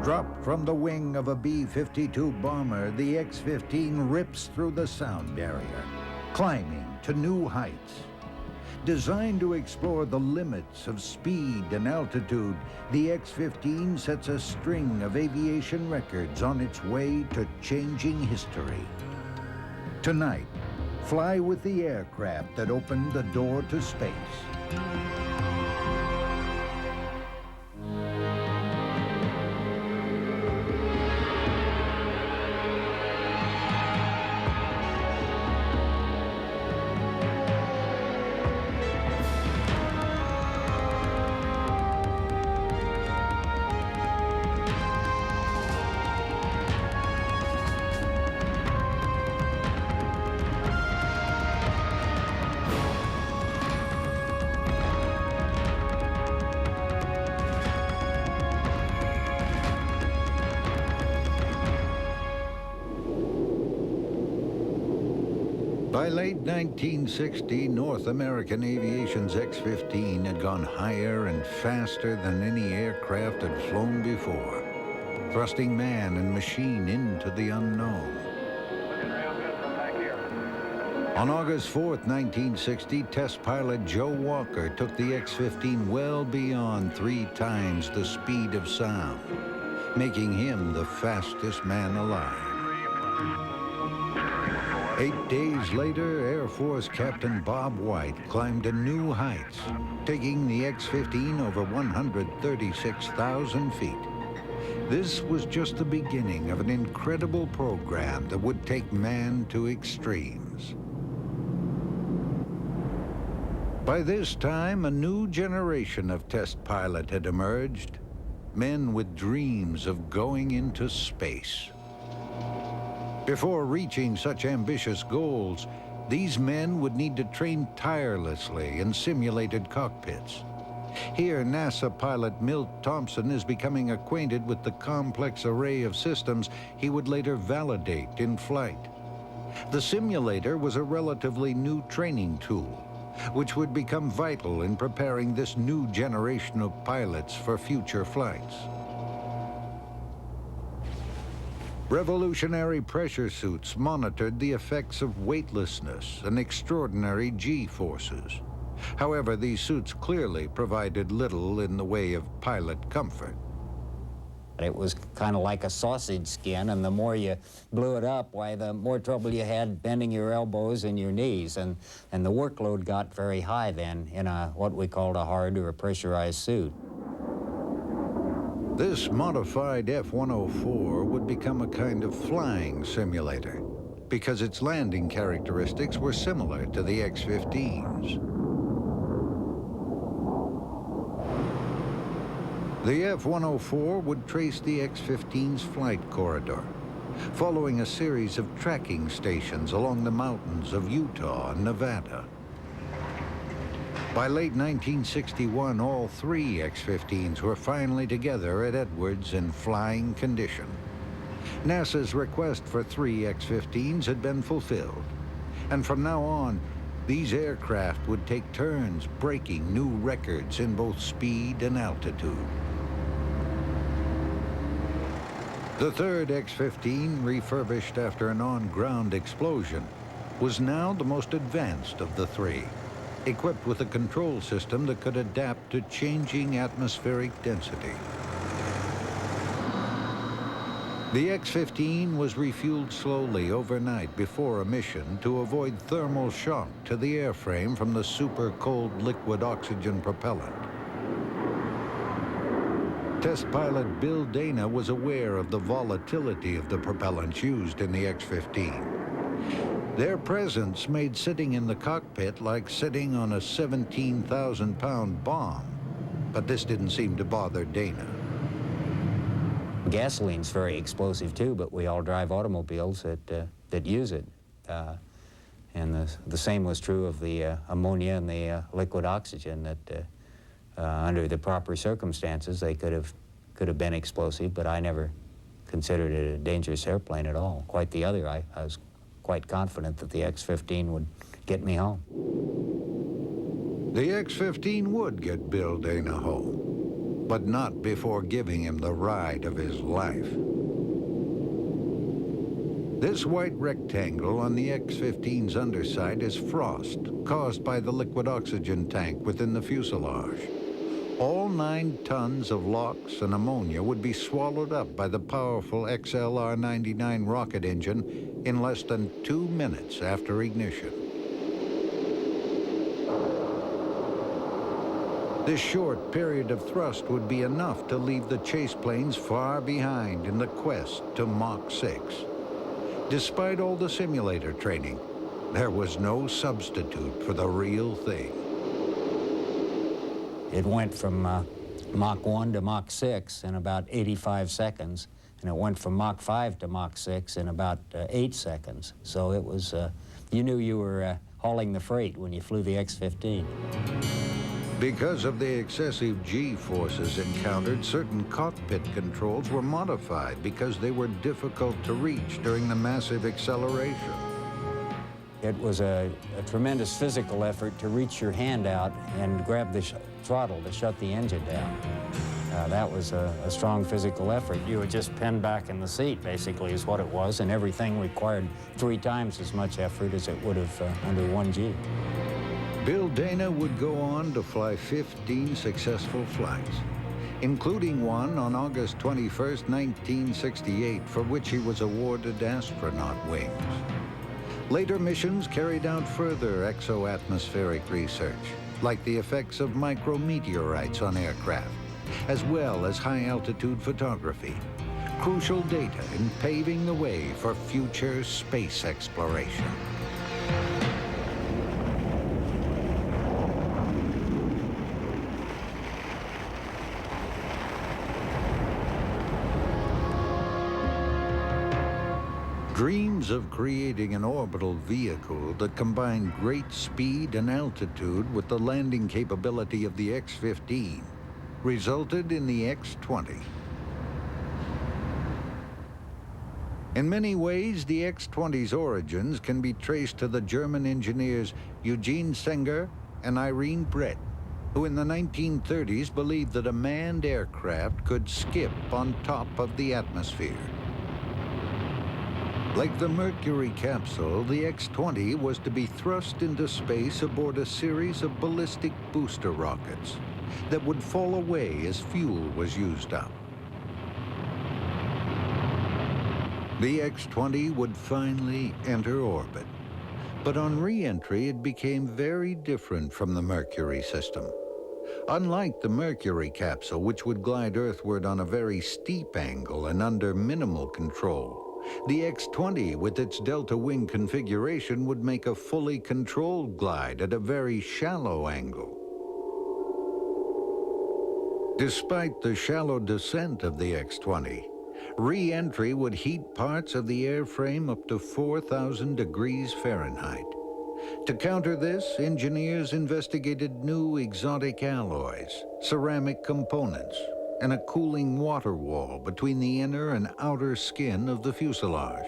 Dropped from the wing of a B-52 bomber, the X-15 rips through the sound barrier, climbing to new heights. Designed to explore the limits of speed and altitude, the X-15 sets a string of aviation records on its way to changing history. Tonight, fly with the aircraft that opened the door to space. By late 1960, North American Aviation's X-15 had gone higher and faster than any aircraft had flown before, thrusting man and machine into the unknown. On August 4th, 1960, test pilot Joe Walker took the X-15 well beyond 3 times the speed of sound, making him the fastest man alive. 8 days later, Air Force Captain Bob White climbed to new heights, taking the X-15 over 136,000 feet. This was just the beginning of an incredible program that would take man to extremes. By this time, a new generation of test pilot had emerged, men with dreams of going into space. Before reaching such ambitious goals, these men would need to train tirelessly in simulated cockpits. Here, NASA pilot Milt Thompson is becoming acquainted with the complex array of systems he would later validate in flight. The simulator was a relatively new training tool, which would become vital in preparing this new generation of pilots for future flights. Revolutionary pressure suits monitored the effects of weightlessness and extraordinary G-forces. However, these suits clearly provided little in the way of pilot comfort. It was kind of like a sausage skin, and the more you blew it up, why, the more trouble you had bending your elbows and your knees, and the workload got very high then in what we called a hard or a pressurized suit. This modified F-104 would become a kind of flying simulator because its landing characteristics were similar to the X-15's. The F-104 would trace the X-15's flight corridor, following a series of tracking stations along the mountains of Utah and Nevada. By late 1961, all 3 X-15s were finally together at Edwards in flying condition. NASA's request for 3 X-15s had been fulfilled, and from now on, these aircraft would take turns breaking new records in both speed and altitude. The 3rd X-15, refurbished after an on-ground explosion, was now the most advanced of the 3. Equipped with a control system that could adapt to changing atmospheric density. The X-15 was refueled slowly overnight before a mission to avoid thermal shock to the airframe from the super-cold liquid oxygen propellant. Test pilot Bill Dana was aware of the volatility of the propellants used in the X-15. Their presence made sitting in the cockpit like sitting on a 17,000-pound bomb, but this didn't seem to bother Dana. Gasoline's very explosive too, but we all drive automobiles that use it. And the same was true of the ammonia and the liquid oxygen, that under the proper circumstances they could have been explosive, but I never considered it a dangerous airplane at all. Quite the other. I was quite confident that the X-15 would get me home. The X-15 would get Bill Dana home. but not before giving him the ride of his life. This white rectangle on the X-15's underside is frost caused by the liquid oxygen tank within the fuselage. All 9 tons of LOX and ammonia would be swallowed up by the powerful XLR-99 rocket engine in less than 2 minutes after ignition. This short period of thrust would be enough to leave the chase planes far behind in the quest to Mach 6. Despite all the simulator training, there was no substitute for the real thing. It went from Mach 1 to Mach 6 in about 85 seconds, and it went from Mach 5 to Mach 6 in about 8 seconds. So it was, you knew you were hauling the freight when you flew the X-15. Because of the excessive G-forces encountered, certain cockpit controls were modified because they were difficult to reach during the massive acceleration. It was a tremendous physical effort to reach your hand out and grab the throttle to shut the engine down. That was a strong physical effort. You were just pinned back in the seat, basically, is what it was, and everything required 3 times as much effort as it would have under 1G. Bill Dana would go on to fly 15 successful flights, including one on August 21st, 1968, for which he was awarded astronaut wings. Later missions carried out further exo-atmospheric research, like the effects of micrometeorites on aircraft, as well as high-altitude photography, crucial data in paving the way for future space exploration. Dreams of creating an orbital vehicle that combined great speed and altitude with the landing capability of the X-15 resulted in the X-20. In many ways, the X-20's origins can be traced to the German engineers Eugene Senger and Irene Brett, who in the 1930s believed that a manned aircraft could skip on top of the atmosphere. Like the Mercury capsule, the X-20 was to be thrust into space aboard a series of ballistic booster rockets that would fall away as fuel was used up. The X-20 would finally enter orbit, but on re-entry it became very different from the Mercury system. Unlike the Mercury capsule, which would glide earthward on a very steep angle and under minimal control, the X-20, with its delta wing configuration, would make a fully controlled glide at a very shallow angle. Despite the shallow descent of the X-20, re-entry would heat parts of the airframe up to 4,000 degrees Fahrenheit. To counter this, engineers investigated new exotic alloys, ceramic components, and a cooling water wall between the inner and outer skin of the fuselage.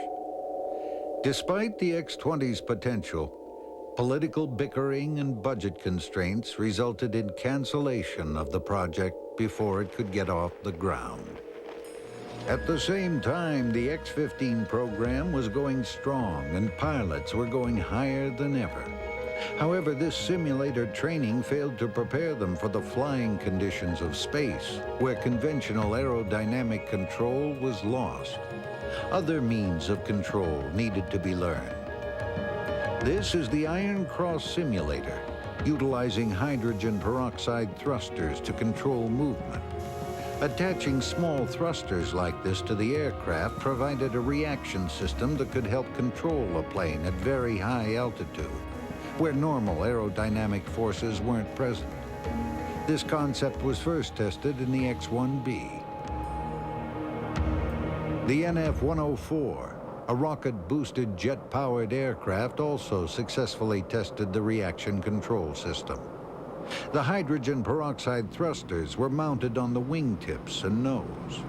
Despite the X-20's potential, political bickering and budget constraints resulted in cancellation of the project before it could get off the ground. At the same time, the X-15 program was going strong and pilots were going higher than ever. However, this simulator training failed to prepare them for the flying conditions of space, where conventional aerodynamic control was lost. Other means of control needed to be learned. This is the Iron Cross simulator, utilizing hydrogen peroxide thrusters to control movement. Attaching small thrusters like this to the aircraft provided a reaction system that could help control a plane at very high altitude, where normal aerodynamic forces weren't present. This concept was first tested in the X-1B. The NF-104, a rocket-boosted jet-powered aircraft, also successfully tested the reaction control system. The hydrogen peroxide thrusters were mounted on the wingtips and nose.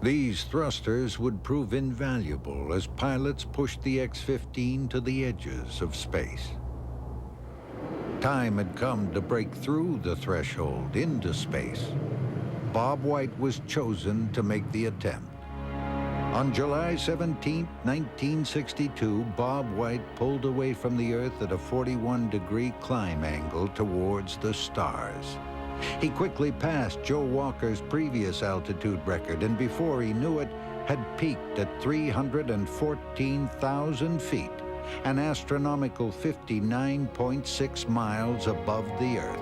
These thrusters would prove invaluable as pilots pushed the X-15 to the edges of space. Time had come to break through the threshold into space. Bob White was chosen to make the attempt. On July 17, 1962, Bob White pulled away from the Earth at a 41-degree climb angle towards the stars. He quickly passed Joe Walker's previous altitude record, and before he knew it, had peaked at 314,000 feet, an astronomical 59.6 miles above the Earth.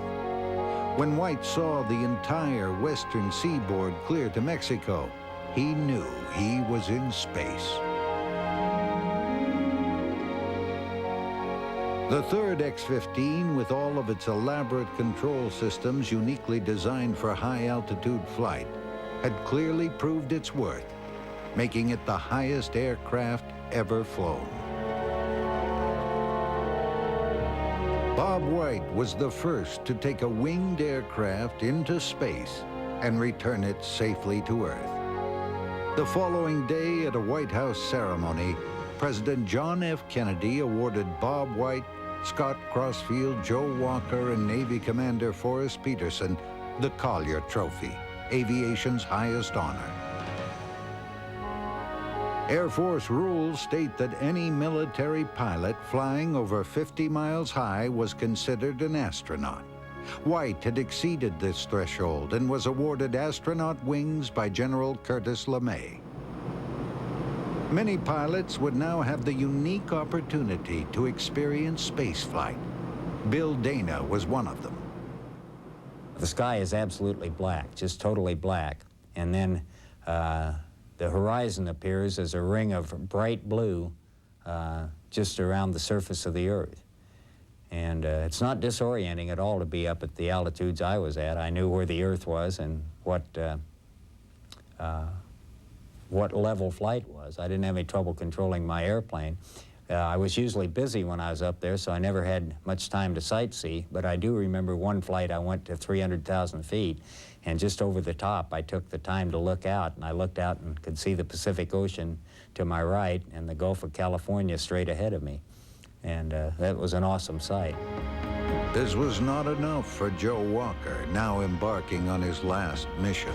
When White saw the entire western seaboard clear to Mexico, he knew he was in space. The third X-15, with all of its elaborate control systems uniquely designed for high-altitude flight, had clearly proved its worth, making it the highest aircraft ever flown. Bob White was the first to take a winged aircraft into space and return it safely to Earth. The following day, at a White House ceremony, President John F. Kennedy awarded Bob White, Scott Crossfield, Joe Walker, and Navy Commander Forrest Peterson the Collier Trophy, aviation's highest honor. Air Force rules state that any military pilot flying over 50 miles high was considered an astronaut. White had exceeded this threshold and was awarded astronaut wings by General Curtis LeMay. Many pilots would now have the unique opportunity to experience spaceflight. Bill Dana was one of them. The sky is absolutely black, just totally black. And then the horizon appears as a ring of bright blue just around the surface of the Earth. And it's not disorienting at all to be up at the altitudes I was at. I knew where the Earth was and what level flight was. I didn't have any trouble controlling my airplane. I was usually busy when I was up there, so I never had much time to sightsee, but I do remember one flight I went to 300,000 feet, and just over the top I took the time to look out, and I looked out and could see the Pacific Ocean to my right and the Gulf of California straight ahead of me. And that was an awesome sight. This was not enough for Joe Walker, now embarking on his last mission.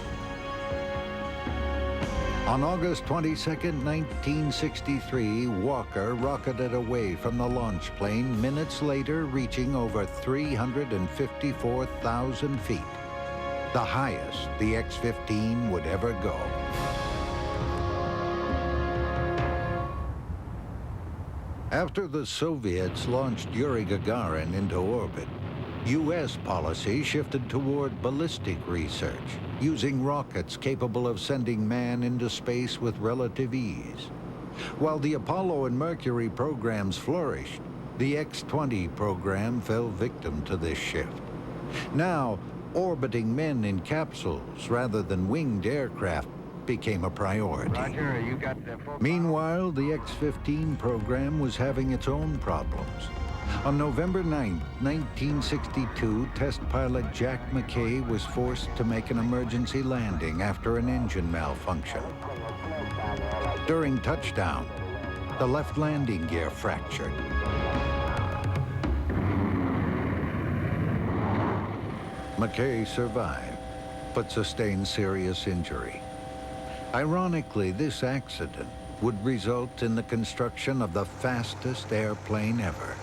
On August 22, 1963, Walker rocketed away from the launch plane, minutes later reaching over 354,000 feet, the highest the X-15 would ever go. After the Soviets launched Yuri Gagarin into orbit, U.S. policy shifted toward ballistic research, using rockets capable of sending man into space with relative ease. While the Apollo and Mercury programs flourished, the X-20 program fell victim to this shift. Now, orbiting men in capsules rather than winged aircraft became a priority. Roger, you got the full... Meanwhile, the X-15 program was having its own problems. On November 9, 1962, test pilot Jack McKay was forced to make an emergency landing after an engine malfunction. During touchdown, the left landing gear fractured. McKay survived, but sustained serious injury. Ironically, this accident would result in the construction of the fastest airplane ever.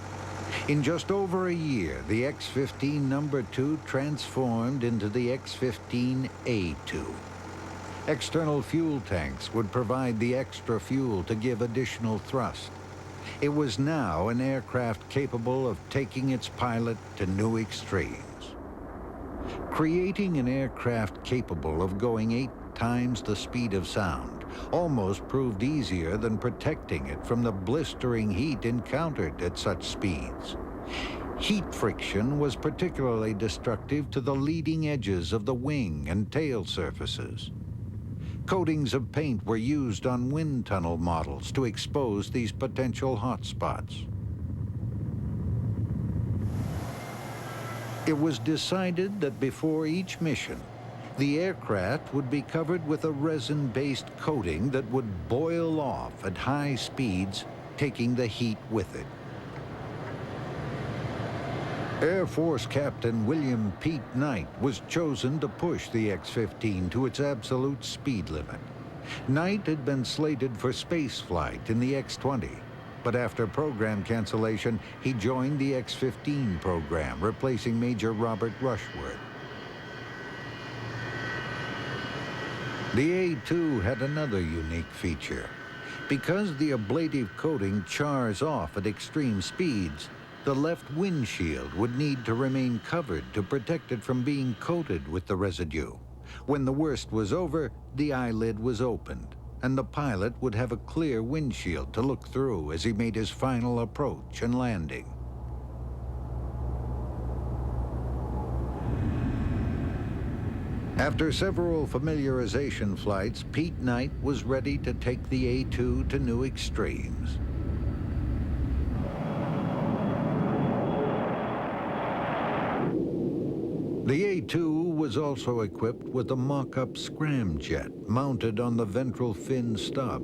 In just over a year, the X-15 number 2 transformed into the X-15A2. External fuel tanks would provide the extra fuel to give additional thrust. It was now an aircraft capable of taking its pilot to new extremes. Creating an aircraft capable of going 8 times the speed of sound almost proved easier than protecting it from the blistering heat encountered at such speeds. Heat friction was particularly destructive to the leading edges of the wing and tail surfaces. Coatings of paint were used on wind tunnel models to expose these potential hotspots. It was decided that before each mission, the aircraft would be covered with a resin-based coating that would boil off at high speeds, taking the heat with it. Air Force Captain William Pete Knight was chosen to push the X-15 to its absolute speed limit. Knight had been slated for space flight in the X-20, but after program cancellation, he joined the X-15 program, replacing Major Robert Rushworth. The A-2 had another unique feature. Because the ablative coating chars off at extreme speeds, the left windshield would need to remain covered to protect it from being coated with the residue. When the worst was over, the eyelid was opened, and the pilot would have a clear windshield to look through as he made his final approach and landing. After several familiarization flights, Pete Knight was ready to take the A-2 to new extremes. The A-2 was also equipped with a mock-up scramjet mounted on the ventral fin stub.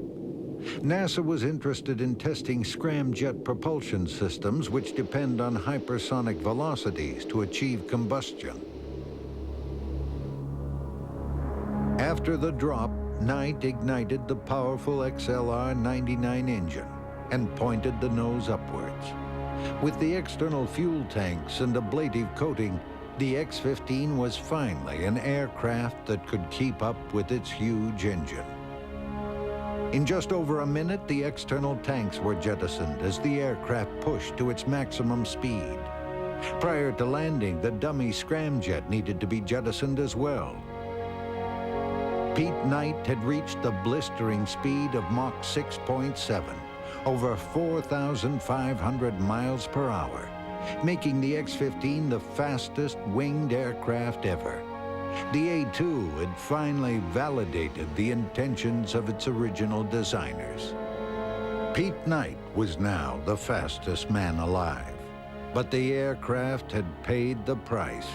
NASA was interested in testing scramjet propulsion systems which depend on hypersonic velocities to achieve combustion. After the drop, Knight ignited the powerful XLR-99 engine and pointed the nose upwards. With the external fuel tanks and ablative coating, the X-15 was finally an aircraft that could keep up with its huge engine. In just over a minute, the external tanks were jettisoned as the aircraft pushed to its maximum speed. Prior to landing, the dummy scramjet needed to be jettisoned as well. Pete Knight had reached the blistering speed of Mach 6.7, over 4,500 miles per hour, making the X-15 the fastest winged aircraft ever. The A-2 had finally validated the intentions of its original designers. Pete Knight was now the fastest man alive, but the aircraft had paid the price.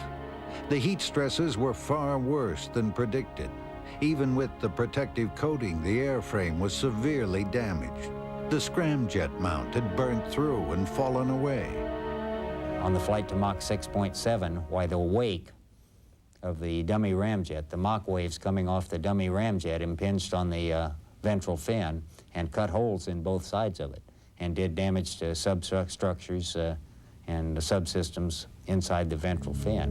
The heat stresses were far worse than predicted. Even with the protective coating, the airframe was severely damaged. The scramjet mount had burnt through and fallen away. On the flight to Mach 6.7, why the wake of the dummy ramjet, the Mach waves coming off the dummy ramjet impinged on the ventral fin and cut holes in both sides of it and did damage to substructures and the subsystems inside the ventral fin.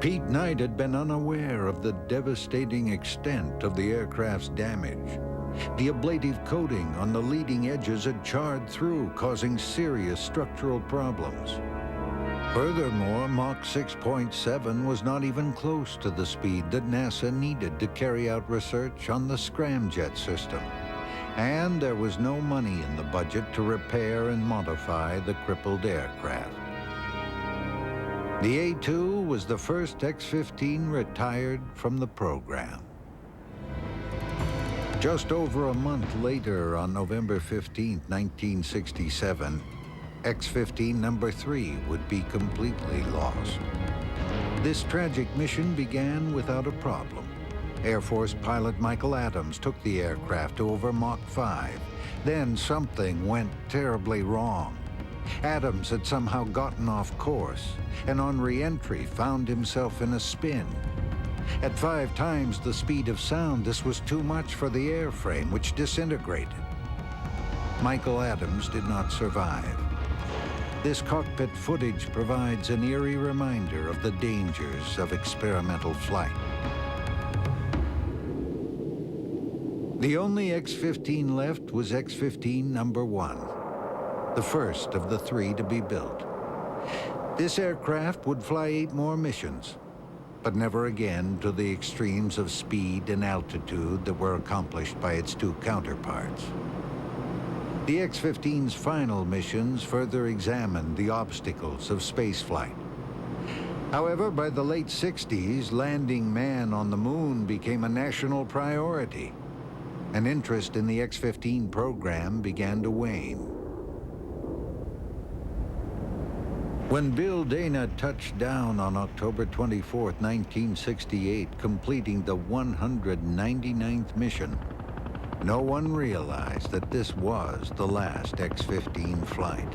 Pete Knight had been unaware of the devastating extent of the aircraft's damage. The ablative coating on the leading edges had charred through, causing serious structural problems. Furthermore, Mach 6.7 was not even close to the speed that NASA needed to carry out research on the scramjet system. And there was no money in the budget to repair and modify the crippled aircraft. The A-2 was the first X-15 retired from the program. Just over a month later, on November 15, 1967, X-15 number 3 would be completely lost. This tragic mission began without a problem. Air Force pilot Michael Adams took the aircraft to over Mach 5. Then something went terribly wrong. Adams had somehow gotten off course, and on re-entry found himself in a spin. At 5 times the speed of sound, this was too much for the airframe, which disintegrated. Michael Adams did not survive. This cockpit footage provides an eerie reminder of the dangers of experimental flight. The only X-15 left was X-15 number 1. The first of the 3 to be built. This aircraft would fly 8 more missions, but never again to the extremes of speed and altitude that were accomplished by its 2 counterparts. The X-15's final missions further examined the obstacles of spaceflight. However, by the late 60s, landing man on the moon became a national priority, and interest in the X-15 program began to wane. When Bill Dana touched down on October 24, 1968, completing the 199th mission, no one realized that this was the last X-15 flight.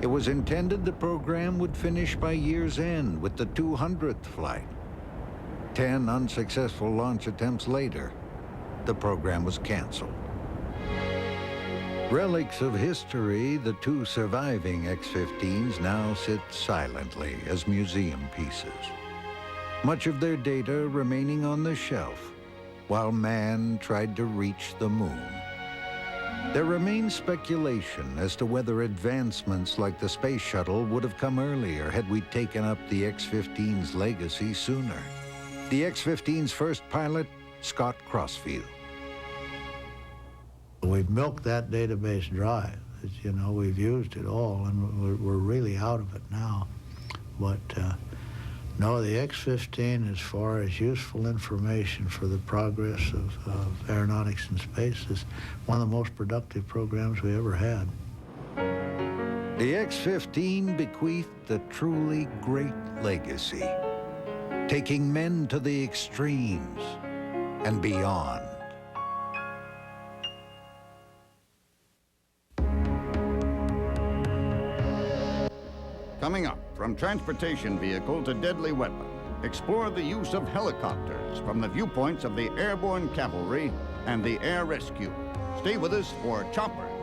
It was intended the program would finish by year's end with the 200th flight. 10 unsuccessful launch attempts later, the program was canceled. Relics of history, the 2 surviving X-15s now sit silently as museum pieces. Much of their data remaining on the shelf, while man tried to reach the moon. There remains speculation as to whether advancements like the space shuttle would have come earlier had we taken up the X-15's legacy sooner. The X-15's first pilot, Scott Crossfield. We've milked that database dry. You know, we've used it all, and we're really out of it now. But no, the X-15, as far as useful information for the progress of aeronautics in space, is one of the most productive programs we ever had. The X-15 bequeathed a truly great legacy, taking men to the extremes and beyond. Coming up, from transportation vehicle to deadly weapon, explore the use of helicopters from the viewpoints of the airborne cavalry and the air rescue. Stay with us for Choppers.